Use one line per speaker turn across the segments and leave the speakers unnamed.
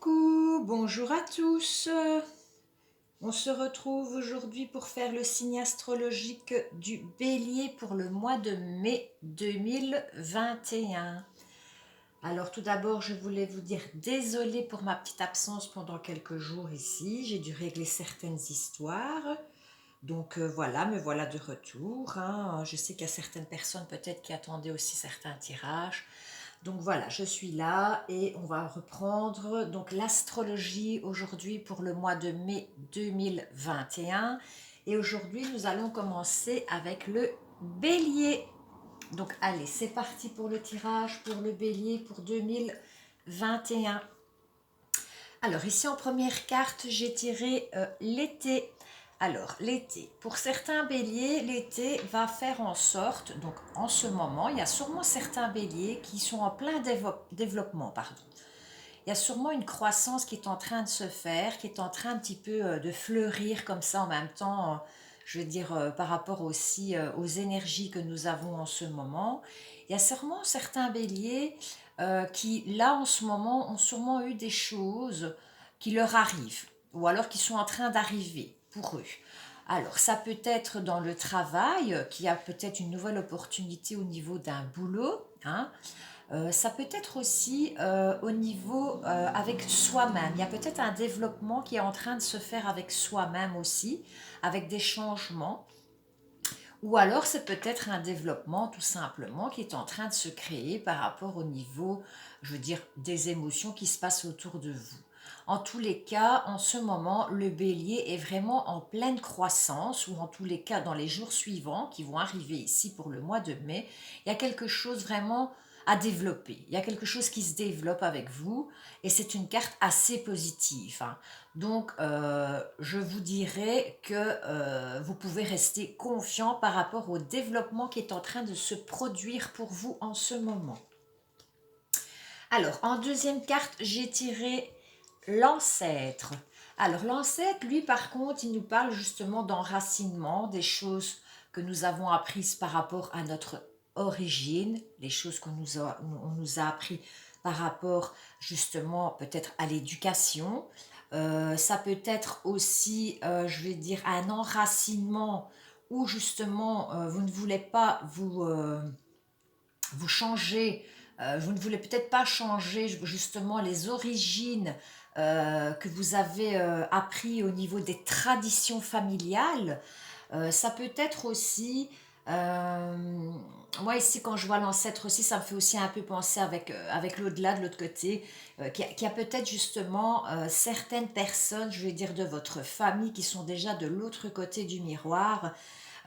Coucou, bonjour à tous. On se retrouve aujourd'hui pour faire le signe astrologique du Bélier pour le mois de mai 2021. Alors tout d'abord, je voulais vous dire désolée pour ma petite absence pendant quelques jours ici. J'ai dû régler certaines histoires. Donc voilà, me voilà de retour, hein. Je sais qu'il y a certaines personnes peut-être qui attendaient aussi certains tirages. Donc voilà, je suis là et on va reprendre donc l'astrologie aujourd'hui pour le mois de mai 2021. Et aujourd'hui, nous allons commencer avec le bélier. Donc allez, c'est parti pour le tirage pour le bélier pour 2021. Alors ici en première carte, j'ai tiré l'été. Alors l'été, pour certains béliers, l'été va faire en sorte, donc en ce moment, il y a sûrement certains béliers qui sont en plein développement, pardon. Il y a sûrement une croissance qui est en train de se faire, qui est en train un petit peu de fleurir comme ça en même temps, je veux dire, par rapport aussi aux énergies que nous avons en ce moment. Il y a sûrement certains béliers qui, là, en ce moment, ont sûrement eu des choses qui leur arrivent, ou alors qui sont en train d'arriver pour eux. Alors, ça peut être dans le travail, qui a peut-être une nouvelle opportunité au niveau d'un boulot, hein. Ça peut être aussi au niveau avec soi-même. Il y a peut-être un développement qui est en train de se faire avec soi-même aussi, avec des changements. Ou alors c'est peut-être un développement tout simplement qui est en train de se créer par rapport au niveau, je veux dire, des émotions qui se passent autour de vous. En tous les cas, en ce moment, le bélier est vraiment en pleine croissance, ou en tous les cas, dans les jours suivants qui vont arriver ici pour le mois de mai, il y a quelque chose vraiment à développer. Il y a quelque chose qui se développe avec vous, et c'est une carte assez positive, hein. Donc, je vous dirais que vous pouvez rester confiant par rapport au développement qui est en train de se produire pour vous en ce moment. Alors, en deuxième carte, j'ai tiré l'ancêtre. Alors, l'ancêtre, lui, par contre, il nous parle justement d'enracinement, des choses que nous avons apprises par rapport à notre origine, les choses qu'on nous a appris par rapport justement peut-être à l'éducation. Ça peut être aussi, je vais dire, un enracinement où justement vous ne voulez pas vous changer, vous ne voulez peut-être pas changer justement les origines que vous avez appris au niveau des traditions familiales. Ça peut être aussi, euh, moi ici quand je vois l'ancêtre aussi, ça me fait aussi un peu penser avec l'au-delà de l'autre côté, qu'il y a peut-être justement certaines personnes, je vais dire de votre famille, qui sont déjà de l'autre côté du miroir.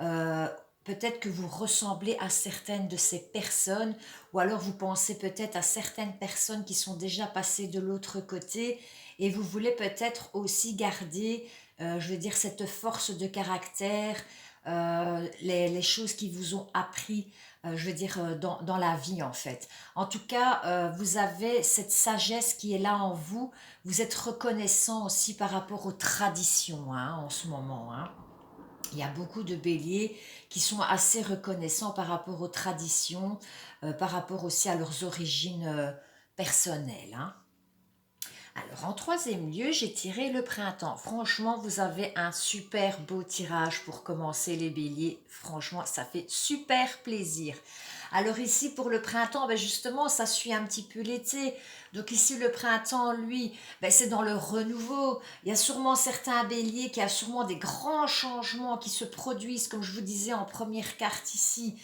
Euh, Peut-être que vous ressemblez à certaines de ces personnes, ou alors vous pensez peut-être à certaines personnes qui sont déjà passées de l'autre côté, et vous voulez peut-être aussi garder, je veux dire, cette force de caractère, les choses qui vous ont appris, je veux dire, dans la vie en fait. En tout cas, vous avez cette sagesse qui est là en vous, vous êtes reconnaissant aussi par rapport aux traditions, hein, en ce moment, hein. Il y a beaucoup de béliers qui sont assez reconnaissants par rapport aux traditions, par rapport aussi à leurs origines personnelles, hein. Alors, en troisième lieu, j'ai tiré le printemps. Franchement, vous avez un super beau tirage pour commencer les béliers. Franchement, ça fait super plaisir. Alors ici, pour le printemps, ben justement, ça suit un petit peu l'été. Donc ici, le printemps, lui, ben c'est dans le renouveau. Il y a sûrement certains béliers qui a sûrement des grands changements qui se produisent, comme je vous disais en première carte ici,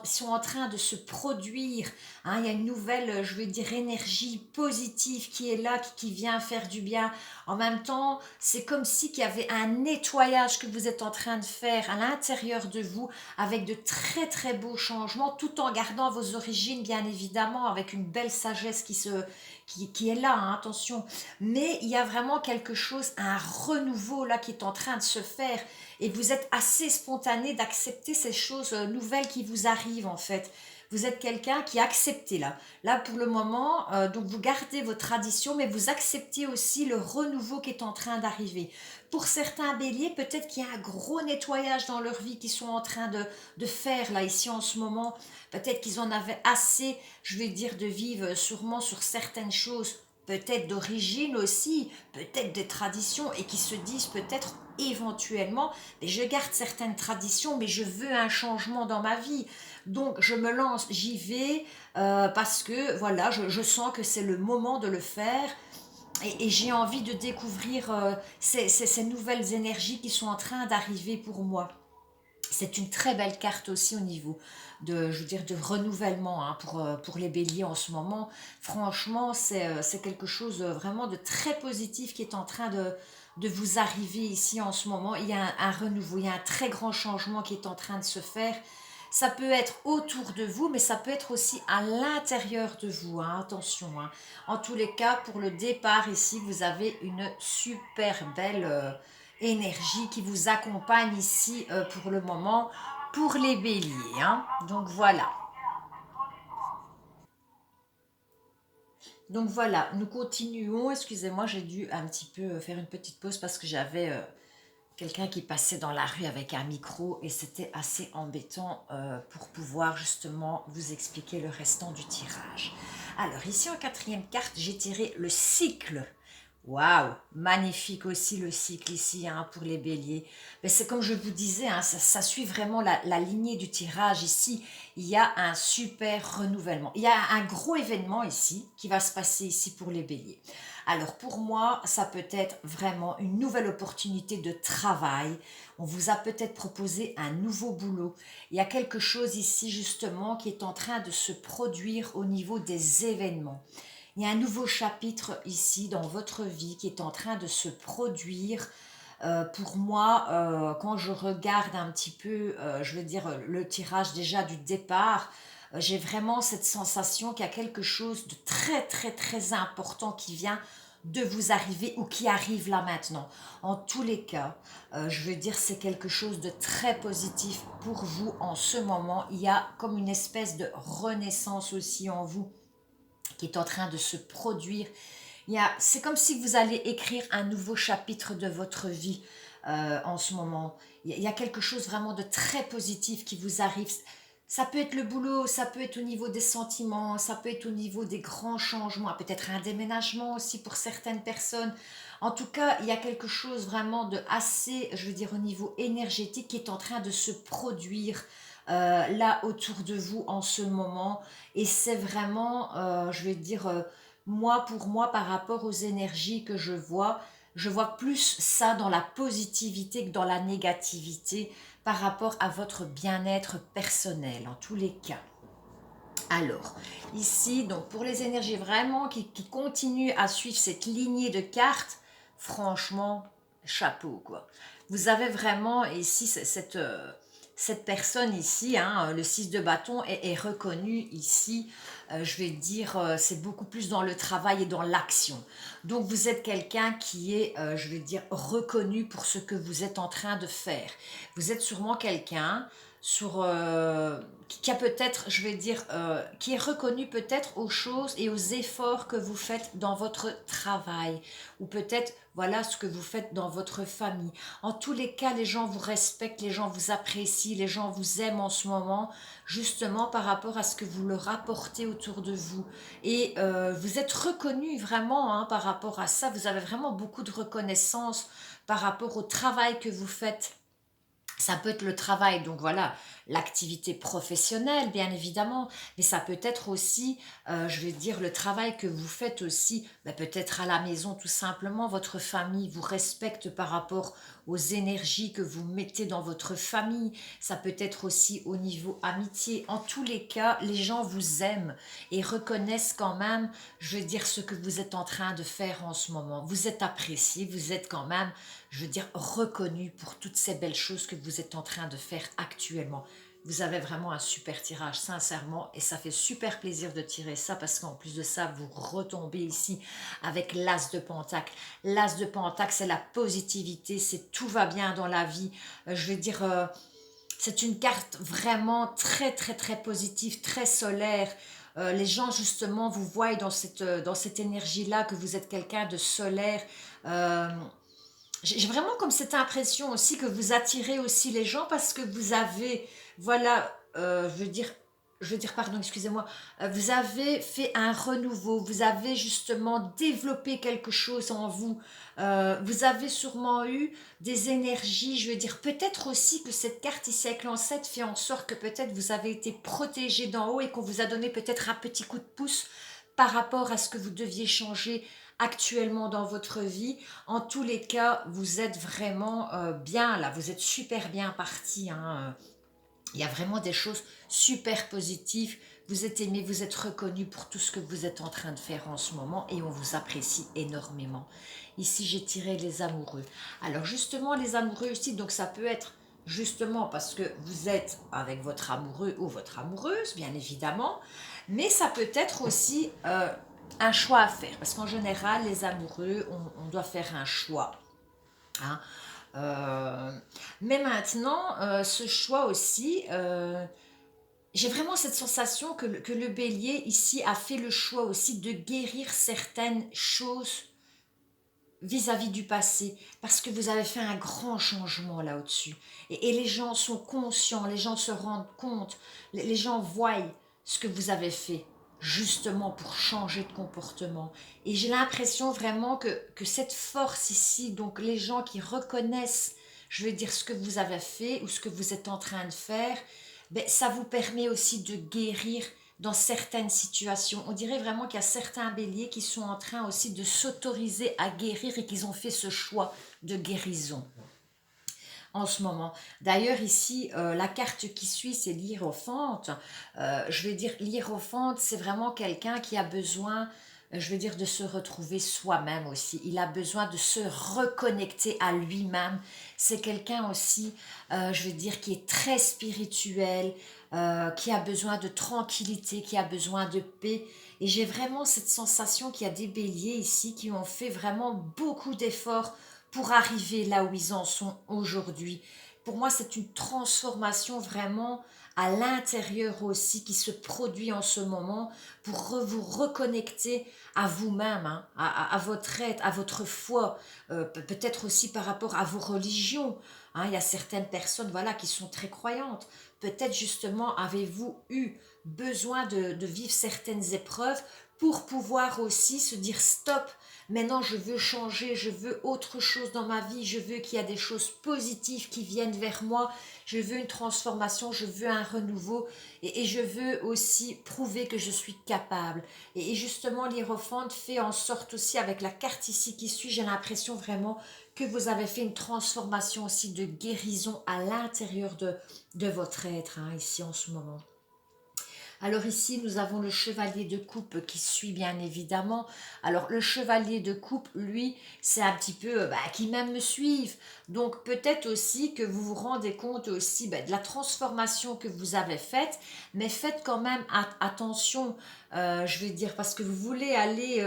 sont en train de se produire, hein. Il y a une nouvelle, je veux dire, énergie positive qui est là, qui vient faire du bien. En même temps, c'est comme si qu'il y avait un nettoyage que vous êtes en train de faire à l'intérieur de vous, avec de très très beaux changements, tout en gardant vos origines, bien évidemment, avec une belle sagesse qui est là, hein, attention. Mais il y a vraiment quelque chose, un renouveau là qui est en train de se faire, et vous êtes assez spontané d'accepter ces choses nouvelles qui vous arrivent en fait. Vous êtes quelqu'un qui accepte là. Là, pour le moment, donc vous gardez vos traditions, mais vous acceptez aussi le renouveau qui est en train d'arriver. Pour certains béliers, peut-être qu'il y a un gros nettoyage dans leur vie qu'ils sont en train de faire là, ici en ce moment. Peut-être qu'ils en avaient assez, je vais dire, de vivre sûrement sur certaines choses peut-être d'origine aussi, peut-être des traditions et qui se disent peut-être éventuellement, mais je garde certaines traditions, mais je veux un changement dans ma vie. Donc je me lance, j'y vais parce que voilà, je sens que c'est le moment de le faire et j'ai envie de découvrir ces nouvelles énergies qui sont en train d'arriver pour moi. C'est une très belle carte aussi au niveau de, je veux dire, de renouvellement hein, pour les béliers en ce moment. Franchement, c'est quelque chose vraiment de très positif qui est en train de vous arriver ici en ce moment. Il y a un renouveau, il y a un très grand changement qui est en train de se faire. Ça peut être autour de vous, mais ça peut être aussi à l'intérieur de vous. Hein, attention. Hein. En tous les cas, pour le départ ici, vous avez une super belle énergie qui vous accompagne ici pour le moment, pour les béliers. Hein. Donc voilà. Donc voilà, nous continuons. Excusez-moi, j'ai dû un petit peu faire une petite pause parce que j'avais quelqu'un qui passait dans la rue avec un micro et c'était assez embêtant pour pouvoir justement vous expliquer le restant du tirage. Alors ici en quatrième carte, j'ai tiré le cycle. Waouh, magnifique aussi le cycle ici hein, pour les béliers. Mais c'est comme je vous disais, hein, ça suit vraiment la lignée du tirage ici. Il y a un super renouvellement. Il y a un gros événement ici qui va se passer ici pour les béliers. Alors pour moi, ça peut être vraiment une nouvelle opportunité de travail. On vous a peut-être proposé un nouveau boulot. Il y a quelque chose ici justement qui est en train de se produire au niveau des événements. Il y a un nouveau chapitre ici dans votre vie qui est en train de se produire. Pour moi, quand je regarde un petit peu, je veux dire, le tirage déjà du départ, j'ai vraiment cette sensation qu'il y a quelque chose de très, très, très important qui vient de vous arriver ou qui arrive là maintenant. En tous les cas, je veux dire, c'est quelque chose de très positif pour vous en ce moment. Il y a comme une espèce de renaissance aussi en vous qui est en train de se produire. C'est comme si vous allez écrire un nouveau chapitre de votre vie en ce moment. Il y a quelque chose vraiment de très positif qui vous arrive. Ça peut être le boulot, ça peut être au niveau des sentiments, ça peut être au niveau des grands changements, peut-être un déménagement aussi pour certaines personnes. En tout cas, il y a quelque chose vraiment de assez, je veux dire, au niveau énergétique qui est en train de se produire là autour de vous en ce moment. Et c'est vraiment, je vais dire, moi pour moi par rapport aux énergies que je vois plus ça dans la positivité que dans la négativité par rapport à votre bien-être personnel en tous les cas. Alors, ici, donc pour les énergies vraiment qui continuent à suivre cette lignée de cartes, franchement, chapeau quoi. Vous avez vraiment ici cette personne ici, hein, le 6 de bâton est reconnu ici, je vais dire, c'est beaucoup plus dans le travail et dans l'action. Donc vous êtes quelqu'un qui est, je vais dire, reconnu pour ce que vous êtes en train de faire. Vous êtes sûrement quelqu'un sur, qui a peut-être, je vais dire, qui est reconnu peut-être aux choses et aux efforts que vous faites dans votre travail, ou peut-être, voilà, ce que vous faites dans votre famille. En tous les cas, les gens vous respectent, les gens vous apprécient, les gens vous aiment en ce moment, justement par rapport à ce que vous leur apportez autour de vous. Et vous êtes reconnu vraiment hein, par rapport à ça, vous avez vraiment beaucoup de reconnaissance par rapport au travail que vous faites. Ça peut être le travail, donc voilà, l'activité professionnelle, bien évidemment, mais ça peut être aussi, je vais dire, le travail que vous faites aussi, peut-être à la maison, tout simplement, votre famille vous respecte par rapport aux énergies que vous mettez dans votre famille, ça peut être aussi au niveau amitié. En tous les cas, les gens vous aiment et reconnaissent quand même, je veux dire, ce que vous êtes en train de faire en ce moment. Vous êtes apprécié, vous êtes quand même je veux dire, reconnu pour toutes ces belles choses que vous êtes en train de faire actuellement. Vous avez vraiment un super tirage, sincèrement, et ça fait super plaisir de tirer ça parce qu'en plus de ça, vous retombez ici avec l'As de Pentacle. L'As de Pentacle, c'est la positivité, c'est tout va bien dans la vie. Je veux dire, c'est une carte vraiment très, très, très positive, très solaire. Les gens, justement, vous voient dans cette énergie-là que vous êtes quelqu'un de solaire. Euh, j'ai vraiment comme cette impression aussi que vous attirez aussi les gens parce que vous avez, voilà, je veux dire, je veux dire, pardon, excusez-moi, vous avez fait un renouveau, vous avez justement développé quelque chose en vous, vous avez sûrement eu des énergies, je veux dire, peut-être aussi que cette carte ici avec l'ancêtre fait en sorte que peut-être vous avez été protégé d'en haut et qu'on vous a donné peut-être un petit coup de pouce par rapport à ce que vous deviez changer actuellement dans votre vie. En tous les cas, vous êtes vraiment bien là, vous êtes super bien parti, hein. Il y a vraiment des choses super positives. Vous êtes aimé, vous êtes reconnu pour tout ce que vous êtes en train de faire en ce moment et on vous apprécie énormément. Ici, j'ai tiré les amoureux. Alors justement, les amoureux aussi, donc ça peut être justement parce que vous êtes avec votre amoureux ou votre amoureuse, bien évidemment, mais ça peut être aussi un choix à faire parce qu'en général, les amoureux, on doit faire un choix, hein. Euh, mais maintenant, ce choix aussi, j'ai vraiment cette sensation que le bélier ici a fait le choix aussi de guérir certaines choses vis-à-vis du passé, parce que vous avez fait un grand changement là au-dessus. Et les gens sont conscients, les gens se rendent compte, les gens voient ce que vous avez fait, justement pour changer de comportement. Et j'ai l'impression vraiment que cette force ici, donc les gens qui reconnaissent, je veux dire, ce que vous avez fait ou ce que vous êtes en train de faire, ben, ça vous permet aussi de guérir dans certaines situations. On dirait vraiment qu'il y a certains béliers qui sont en train aussi de s'autoriser à guérir et qu'ils ont fait ce choix de guérison en ce moment. D'ailleurs ici, la carte qui suit, c'est l'hiérophante. Je vais dire, l'hiérophante, c'est vraiment quelqu'un qui a besoin, je veux dire, de se retrouver soi-même aussi. Il a besoin de se reconnecter à lui-même. C'est quelqu'un aussi, je veux dire, qui est très spirituel, qui a besoin de tranquillité, qui a besoin de paix. Et j'ai vraiment cette sensation qu'il y a des béliers ici qui ont fait vraiment beaucoup d'efforts pour arriver là où ils en sont aujourd'hui. Pour moi, c'est une transformation vraiment à l'intérieur aussi qui se produit en ce moment pour vous reconnecter à vous-même, hein, à votre être, à votre foi, peut-être aussi par rapport à vos religions, hein. Il y a certaines personnes, voilà, qui sont très croyantes. Peut-être justement avez-vous eu besoin de vivre certaines épreuves pour pouvoir aussi se dire stop. Maintenant, je veux changer, je veux autre chose dans ma vie, je veux qu'il y ait des choses positives qui viennent vers moi, je veux une transformation, je veux un renouveau et je veux aussi prouver que je suis capable. Et justement, l'hiérophante fait en sorte aussi, avec la carte ici qui suit, j'ai l'impression vraiment que vous avez fait une transformation aussi de guérison à l'intérieur de votre être, hein, ici en ce moment. Alors ici, nous avons le chevalier de coupe qui suit bien évidemment. Alors le chevalier de coupe, lui, c'est un petit peu qui même me suivent. Donc peut-être aussi que vous vous rendez compte aussi de la transformation que vous avez faite, mais faites quand même attention, je vais dire, parce que vous voulez aller,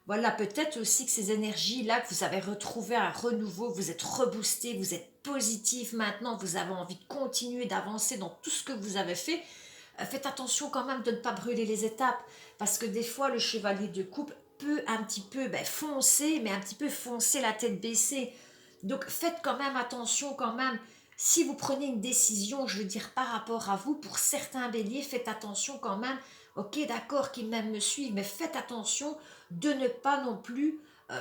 voilà, peut-être aussi que ces énergies-là, que vous avez retrouvé un renouveau, vous êtes reboosté, vous êtes positif maintenant, vous avez envie de continuer d'avancer dans tout ce que vous avez fait. Faites attention quand même de ne pas brûler les étapes, parce que des fois le chevalier de coupe peut un petit peu foncer, mais un petit peu foncer la tête baissée. Donc faites quand même attention quand même. Si vous prenez une décision, je veux dire par rapport à vous, pour certains béliers, faites attention quand même. Ok, d'accord, qu'ils même me suivent, mais faites attention de ne pas non plus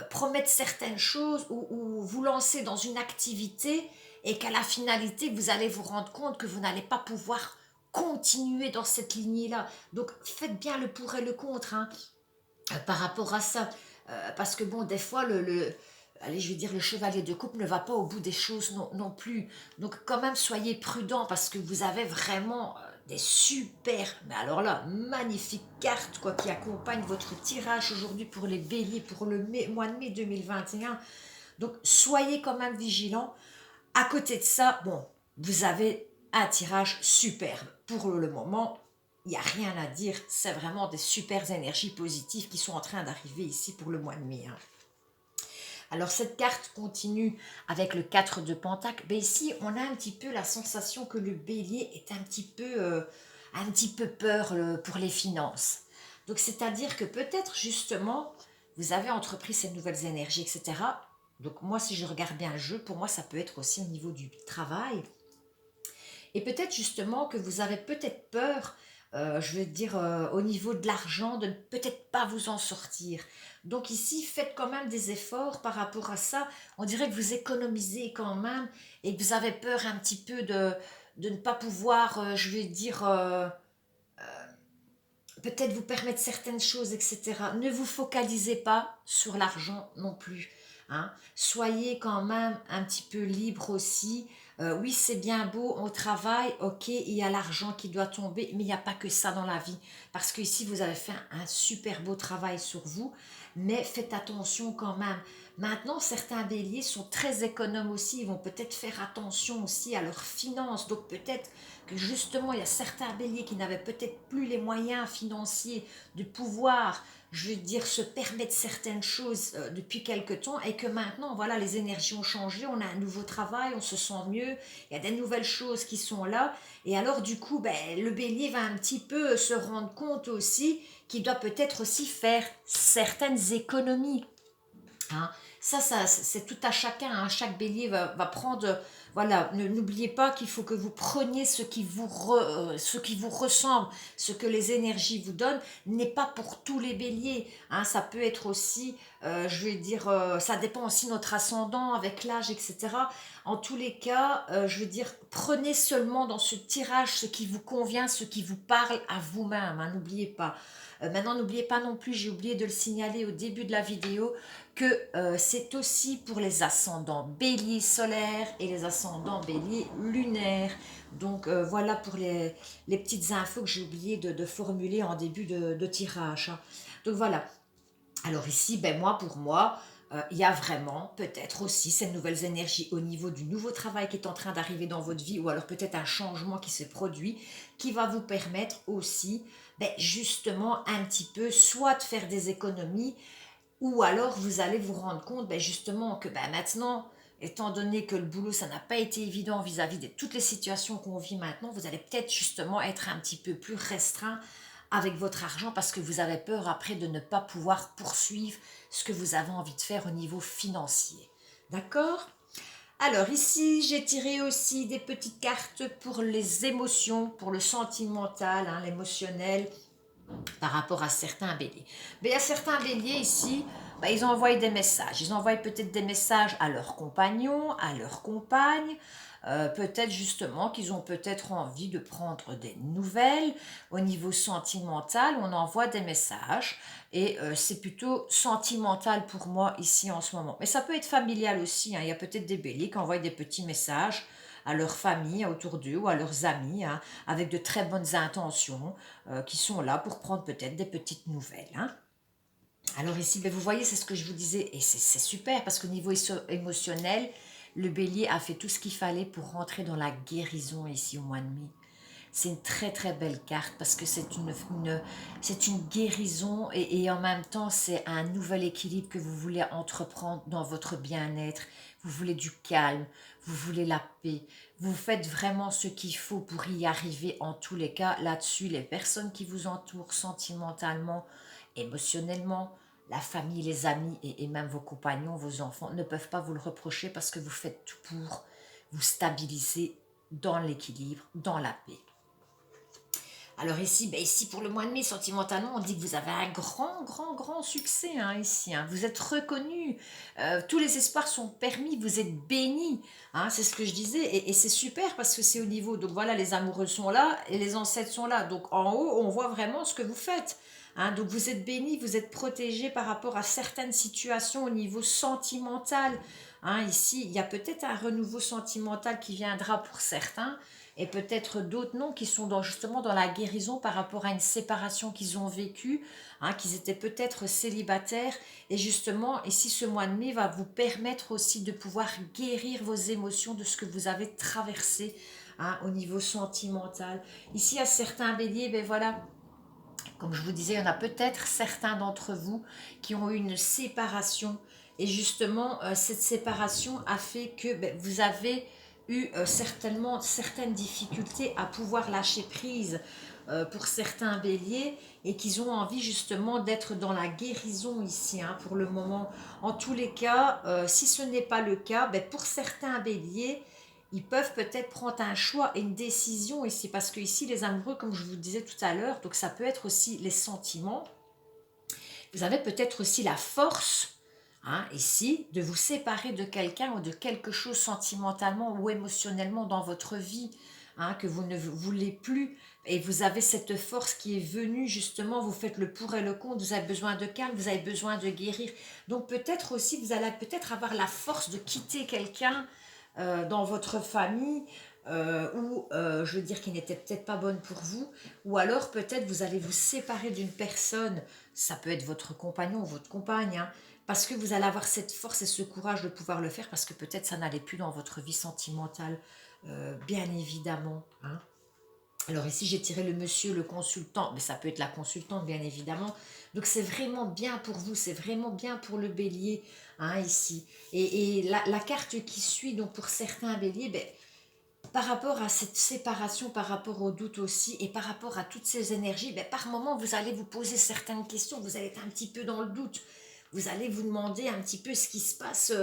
promettre certaines choses ou vous lancer dans une activité et qu'à la finalité, vous allez vous rendre compte que vous n'allez pas pouvoir continuer dans cette lignée-là. Donc faites bien le pour et le contre, hein, par rapport à ça. Parce que bon, des fois, allez, je vais dire, le chevalier de coupe ne va pas au bout des choses non plus. Donc quand même, soyez prudents parce que vous avez vraiment des super, mais alors là, magnifiques cartes quoi, qui accompagnent votre tirage aujourd'hui pour les béliers, pour le mois de mai 2021. Donc soyez quand même vigilants. À côté de ça, bon, vous avez un tirage superbe. Pour le moment, il n'y a rien à dire. C'est vraiment des super énergies positives qui sont en train d'arriver ici pour le mois de mai, hein. Alors cette carte continue avec le 4 de Pentacle. Mais ici, on a un petit peu la sensation que le bélier est un petit peu peur pour les finances. Donc c'est-à-dire que peut-être justement, vous avez entrepris ces nouvelles énergies, etc. Donc moi, si je regarde bien le jeu, pour moi, ça peut être aussi au niveau du travail. Et peut-être justement que vous avez peut-être peur je veux dire, au niveau de l'argent, de ne peut-être pas vous en sortir. Donc ici, faites quand même des efforts par rapport à ça. On dirait que vous économisez quand même et que vous avez peur un petit peu de ne pas pouvoir, je veux dire, peut-être vous permettre certaines choses, etc. Ne vous focalisez pas sur l'argent non plus. Hein. Soyez quand même un petit peu libre aussi. Oui, c'est bien beau, on travaille, ok, il y a l'argent qui doit tomber, mais il n'y a pas que ça dans la vie. Parce que ici, vous avez fait un super beau travail sur vous, mais faites attention quand même. Maintenant, certains béliers sont très économes aussi, ils vont peut-être faire attention aussi à leurs finances. Donc peut-être que justement, il y a certains béliers qui n'avaient peut-être plus les moyens financiers de pouvoir, je veux dire, se permettre certaines choses depuis quelque temps et que maintenant, voilà, les énergies ont changé, on a un nouveau travail, on se sent mieux, il y a des nouvelles choses qui sont là. Et alors, du coup, ben, le bélier va un petit peu se rendre compte aussi qu'il doit peut-être aussi faire certaines économies. Hein. Ça c'est tout à chacun. Hein. Chaque bélier va prendre. Voilà, n'oubliez pas qu'il faut que vous preniez ce qui vous ressemble, ce que les énergies vous donnent, n'est pas pour tous les béliers. Hein. Ça peut être aussi, je vais dire, ça dépend aussi de notre ascendant avec l'âge, etc. En tous les cas, je veux dire, prenez seulement dans ce tirage ce qui vous convient, ce qui vous parle à vous-même. Hein. N'oubliez pas. Maintenant, n'oubliez pas non plus, j'ai oublié de le signaler au début de la vidéo, que c'est aussi pour les ascendants bélier solaire et les ascendants bélier lunaire. Donc voilà pour les petites infos que j'ai oublié de formuler en début de tirage. Hein. Donc voilà. Alors ici, ben moi, pour moi, il y a vraiment peut-être aussi ces nouvelles énergies au niveau du nouveau travail qui est en train d'arriver dans votre vie ou alors peut-être un changement qui se produit qui va vous permettre aussi ben, justement un petit peu soit de faire des économies ou alors vous allez vous rendre compte ben, justement que ben, maintenant, étant donné que le boulot, ça n'a pas été évident vis-à-vis de toutes les situations qu'on vit maintenant, vous allez peut-être justement être un petit peu plus restreint avec votre argent parce que vous avez peur après de ne pas pouvoir poursuivre ce que vous avez envie de faire au niveau financier. D'accord? Alors ici, j'ai tiré aussi des petites cartes pour les émotions, pour le sentimental, hein, l'émotionnel, par rapport à certains béliers. Mais il y a certains béliers ici, bah, ils envoient des messages. Ils envoient peut-être des messages à leurs compagnons, à leurs compagnes. Peut-être justement qu'ils ont peut-être envie de prendre des nouvelles. Au niveau sentimental, on envoie des messages. Et c'est plutôt sentimental pour moi ici en ce moment. Mais ça peut être familial aussi. Hein. Il y a peut-être des béliers qui envoient des petits messages à leur famille autour d'eux ou à leurs amis, hein, avec de très bonnes intentions, qui sont là pour prendre peut-être des petites nouvelles. Hein. Alors ici, ben vous voyez, c'est ce que je vous disais, et c'est super parce qu'au niveau émotionnel, le bélier a fait tout ce qu'il fallait pour rentrer dans la guérison ici au mois de mai. C'est une très très belle carte parce que c'est c'est une guérison et en même temps c'est un nouvel équilibre que vous voulez entreprendre dans votre bien-être. Vous voulez du calme, vous voulez la paix. Vous faites vraiment ce qu'il faut pour y arriver en tous les cas. Là-dessus, les personnes qui vous entourent sentimentalement, émotionnellement, la famille, les amis et même vos compagnons, vos enfants ne peuvent pas vous le reprocher parce que vous faites tout pour vous stabiliser dans l'équilibre, dans la paix. Alors ici, ben ici pour le mois de mai, sentimentalement, on dit que vous avez un grand succès hein, ici. Hein. Vous êtes reconnu, tous les espoirs sont permis, vous êtes bénis. Hein, c'est ce que je disais et c'est super parce que c'est au niveau. Donc voilà, les amoureux sont là et les ancêtres sont là. Donc en haut, on voit vraiment ce que vous faites. Hein, donc vous êtes bénis, vous êtes protégés par rapport à certaines situations au niveau sentimental. Hein, ici, il y a peut-être un renouveau sentimental qui viendra pour certains et peut-être d'autres non qui sont justement dans la guérison par rapport à une séparation qu'ils ont vécue, hein, qu'ils étaient peut-être célibataires et justement ici ce mois de mai va vous permettre aussi de pouvoir guérir vos émotions de ce que vous avez traversé hein, au niveau sentimental. Ici à certains béliers, ben voilà, comme je vous disais, il y en a peut-être certains d'entre vous qui ont eu une séparation et justement cette séparation a fait que ben, vous avez eu certainement certaines difficultés à pouvoir lâcher prise pour certains béliers et qu'ils ont envie justement d'être dans la guérison ici hein, pour le moment. En tous les cas, si ce n'est pas le cas, ben, pour certains béliers, ils peuvent peut-être prendre un choix et une décision ici, parce que ici, les amoureux, comme je vous disais tout à l'heure, donc ça peut être aussi les sentiments. Vous avez peut-être aussi la force, hein, ici, de vous séparer de quelqu'un ou de quelque chose sentimentalement ou émotionnellement dans votre vie, hein, que vous ne voulez plus. Et vous avez cette force qui est venue, justement, vous faites le pour et le contre, vous avez besoin de calme, vous avez besoin de guérir. Donc peut-être aussi, vous allez peut-être avoir la force de quitter quelqu'un dans votre famille, ou je veux dire qui n'était peut-être pas bonne pour vous, ou alors peut-être vous allez vous séparer d'une personne, ça peut être votre compagnon ou votre compagne, hein, parce que vous allez avoir cette force et ce courage de pouvoir le faire, parce que peut-être ça n'allait plus dans votre vie sentimentale, bien évidemment, hein. Alors ici, j'ai tiré le monsieur, le consultant, mais ça peut être la consultante, bien évidemment. Donc c'est vraiment bien pour vous, c'est vraiment bien pour le bélier, hein, ici. Et la carte qui suit, donc pour certains béliers, ben, par rapport à cette séparation, par rapport au doute aussi, et par rapport à toutes ces énergies, ben, par moment, vous allez vous poser certaines questions, vous allez être un petit peu dans le doute, vous allez vous demander un petit peu ce qui se passe,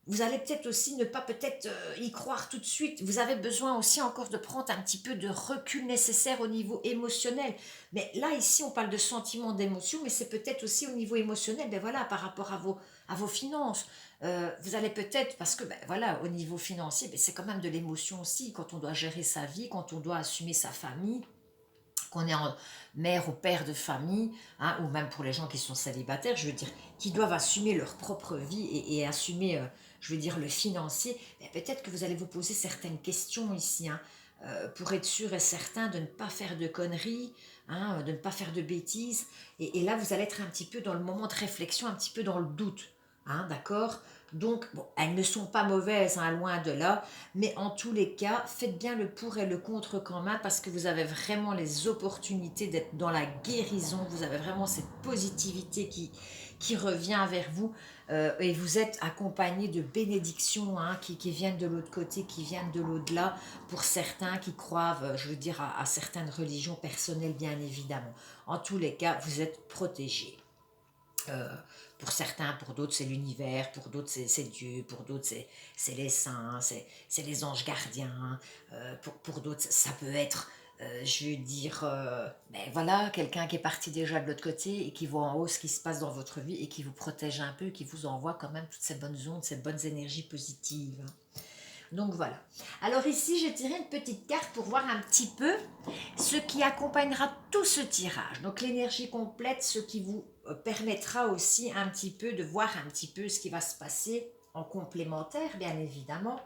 vous allez peut-être aussi ne pas peut-être y croire tout de suite, vous avez besoin aussi encore de prendre un petit peu de recul nécessaire au niveau émotionnel, mais là, ici, on parle de sentiments, d'émotions, mais c'est peut-être aussi au niveau émotionnel, ben voilà, par rapport à vos finances, vous allez peut-être, parce que ben, voilà, au niveau financier, ben, c'est quand même de l'émotion aussi, quand on doit gérer sa vie, quand on doit assumer sa famille, qu'on est en mère ou père de famille, hein, ou même pour les gens qui sont célibataires, je veux dire, qui doivent assumer leur propre vie et assumer, je veux dire, le financier, ben, peut-être que vous allez vous poser certaines questions ici, hein, pour être sûr et certain de ne pas faire de conneries, hein, de ne pas faire de bêtises. Et là, vous allez être un petit peu dans le moment de réflexion, un petit peu dans le doute, hein, d'accord. Donc, bon, elles ne sont pas mauvaises, hein, loin de là, mais en tous les cas, faites bien le pour et le contre quand même, parce que vous avez vraiment les opportunités d'être dans la guérison, vous avez vraiment cette positivité qui revient vers vous, et vous êtes accompagné de bénédictions, hein, qui viennent de l'autre côté, qui viennent de l'au-delà, pour certains qui croient, je veux dire, à certaines religions personnelles, bien évidemment. En tous les cas, vous êtes protégés. Euh, pour certains, pour d'autres, c'est l'univers, pour d'autres, c'est Dieu, pour d'autres, c'est les saints, c'est les anges gardiens, pour d'autres, ça peut être, je veux dire, ben voilà, quelqu'un qui est parti déjà de l'autre côté et qui voit en haut ce qui se passe dans votre vie et qui vous protège un peu, qui vous envoie quand même toutes ces bonnes ondes, ces bonnes énergies positives, hein. Donc voilà. Alors ici, j'ai tiré une petite carte pour voir un petit peu ce qui accompagnera tout ce tirage. Donc l'énergie complète, ce qui vous permettra aussi un petit peu de voir un petit peu ce qui va se passer en complémentaire, bien évidemment.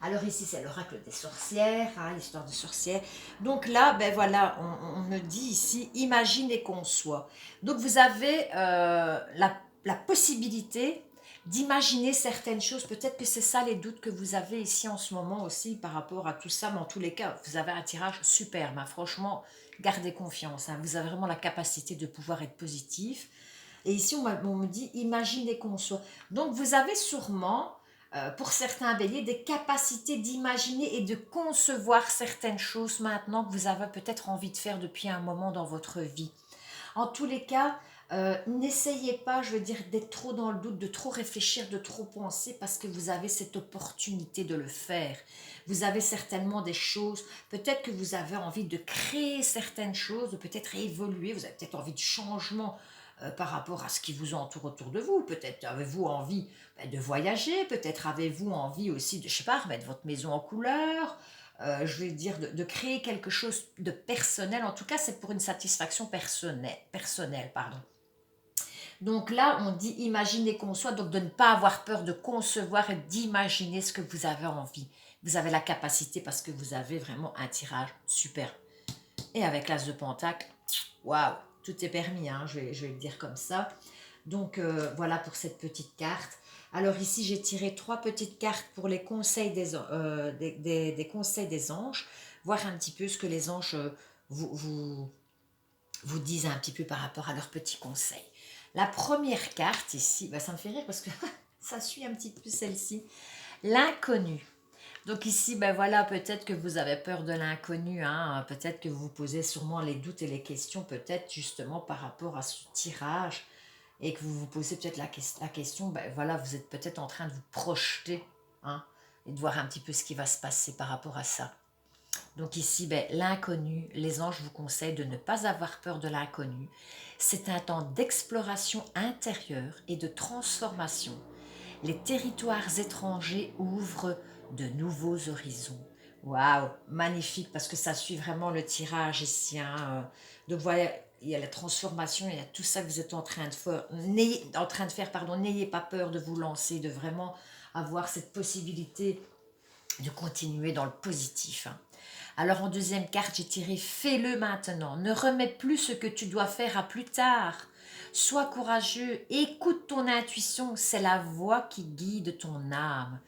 Alors ici, c'est l'oracle des sorcières, hein, l'histoire de sorcières. Donc là, ben voilà, on me dit ici, imagine et conçois. Donc vous avez la possibilité d'imaginer certaines choses. Peut-être que c'est ça les doutes que vous avez ici en ce moment aussi par rapport à tout ça. Mais en tous les cas, vous avez un tirage superbe, hein. Franchement, gardez confiance, hein. Vous avez vraiment la capacité de pouvoir être positif. Et ici, on me dit imagine et conçois. Donc vous avez sûrement pour certains béliers, des capacités d'imaginer et de concevoir certaines choses maintenant que vous avez peut-être envie de faire depuis un moment dans votre vie. En tous les cas, n'essayez pas, je veux dire, d'être trop dans le doute, de trop réfléchir, de trop penser, parce que vous avez cette opportunité de le faire. Vous avez certainement des choses, peut-être que vous avez envie de créer certaines choses, de peut-être évoluer, vous avez peut-être envie de changement par rapport à ce qui vous entoure autour de vous. Peut-être avez-vous envie de voyager, peut-être avez-vous envie aussi de, je sais pas, remettre votre maison en couleur, je vais dire, de créer quelque chose de personnel. En tout cas, c'est pour une satisfaction personnelle, pardon. Donc là, on dit imaginer, conçoit, donc de ne pas avoir peur de concevoir et d'imaginer ce que vous avez envie. Vous avez la capacité parce que vous avez vraiment un tirage super. Et avec l'as de pentacle, waouh, tout est permis, hein, je vais le dire comme ça. Donc voilà pour cette petite carte. Alors ici, j'ai tiré 3 petites cartes pour les conseils des conseils des anges, voir un petit peu ce que les anges vous disent un petit peu par rapport à leurs petits conseils. La première carte ici, bah, ça me fait rire parce que ça suit un petit peu celle-ci. L'inconnu. Donc ici, ben voilà, peut-être que vous avez peur de l'inconnu, hein, peut-être que vous vous posez sûrement les doutes et les questions, peut-être justement par rapport à ce tirage, et que vous vous posez peut-être la question, ben voilà, vous êtes peut-être en train de vous projeter, hein, et de voir un petit peu ce qui va se passer par rapport à ça. Donc ici, ben, l'inconnu, les anges vous conseillent de ne pas avoir peur de l'inconnu. C'est un temps d'exploration intérieure et de transformation. Les territoires étrangers ouvrent de nouveaux horizons. Waouh, magnifique, parce que ça suit vraiment le tirage ici. Donc voilà, il y a la transformation, il y a tout ça que vous êtes en train de faire. N'ayez pas peur de vous lancer, de vraiment avoir cette possibilité de continuer dans le positif. Alors en deuxième carte, j'ai tiré fais-le maintenant. Ne remets plus ce que tu dois faire à plus tard. Sois courageux, écoute ton intuition, c'est la voix qui guide ton âme.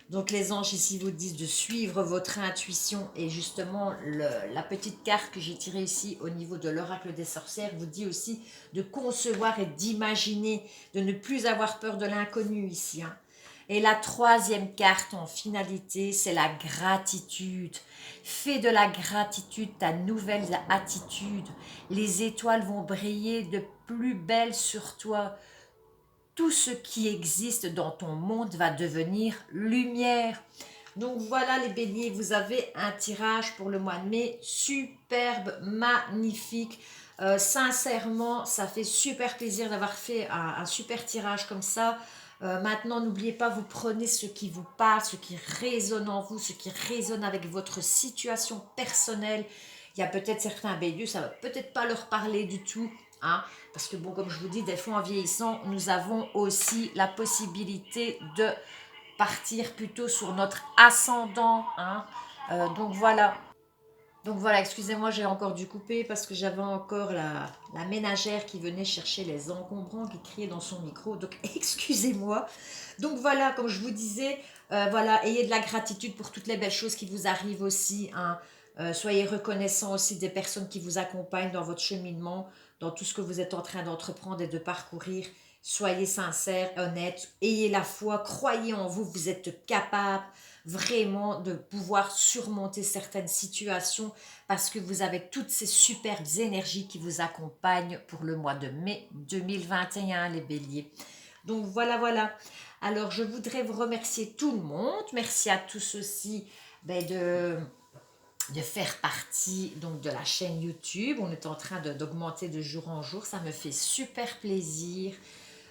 Donc les anges ici vous disent de suivre votre intuition et justement la petite carte que j'ai tirée ici au niveau de l'oracle des sorcières vous dit aussi de concevoir et d'imaginer, de ne plus avoir peur de l'inconnu ici. Et la troisième carte en finalité, c'est la gratitude. Fais de la gratitude ta nouvelle attitude. Les étoiles vont briller de plus belle sur toi. Tout ce qui existe dans ton monde va devenir lumière. Donc voilà les béliers, vous avez un tirage pour le mois de mai, superbe, magnifique. Sincèrement, ça fait super plaisir d'avoir fait un super tirage comme ça. Maintenant, n'oubliez pas, vous prenez ce qui vous parle, ce qui résonne en vous, ce qui résonne avec votre situation personnelle. Il y a peut-être certains béliers, ça va peut-être pas leur parler du tout, parce que bon, comme je vous dis, des fois en vieillissant, nous avons aussi la possibilité de partir plutôt sur notre ascendant. Donc voilà. Donc voilà, excusez-moi, j'ai encore dû couper parce que j'avais encore la ménagère qui venait chercher les encombrants, qui criait dans son micro. Donc excusez-moi. Donc voilà, comme je vous disais, voilà, ayez de la gratitude pour toutes les belles choses qui vous arrivent aussi. Soyez reconnaissant aussi des personnes qui vous accompagnent dans votre cheminement, dans tout ce que vous êtes en train d'entreprendre et de parcourir. Soyez sincère, honnête, ayez la foi, croyez en vous, vous êtes capable vraiment de pouvoir surmonter certaines situations parce que vous avez toutes ces superbes énergies qui vous accompagnent pour le mois de mai 2021, les béliers. Donc voilà, voilà. Alors je voudrais vous remercier tout le monde. Merci à tous aussi de faire partie donc de la chaîne YouTube. On est en train d'augmenter de jour en jour. Ça me fait super plaisir.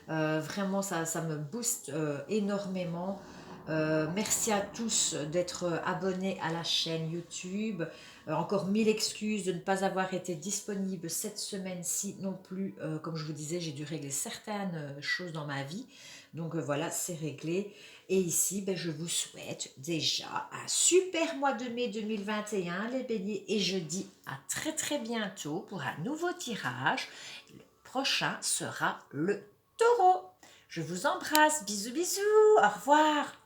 Vraiment, ça me booste énormément. Merci à tous d'être abonnés à la chaîne YouTube. Encore mille excuses de ne pas avoir été disponible cette semaine-ci non plus. Comme je vous disais, j'ai dû régler certaines choses dans ma vie. Donc voilà, c'est réglé. Et ici, je vous souhaite déjà un super mois de mai 2021, les béliers. Et je dis à très très bientôt pour un nouveau tirage. Le prochain sera le Taureau. Je vous embrasse. Bisous, bisous. Au revoir.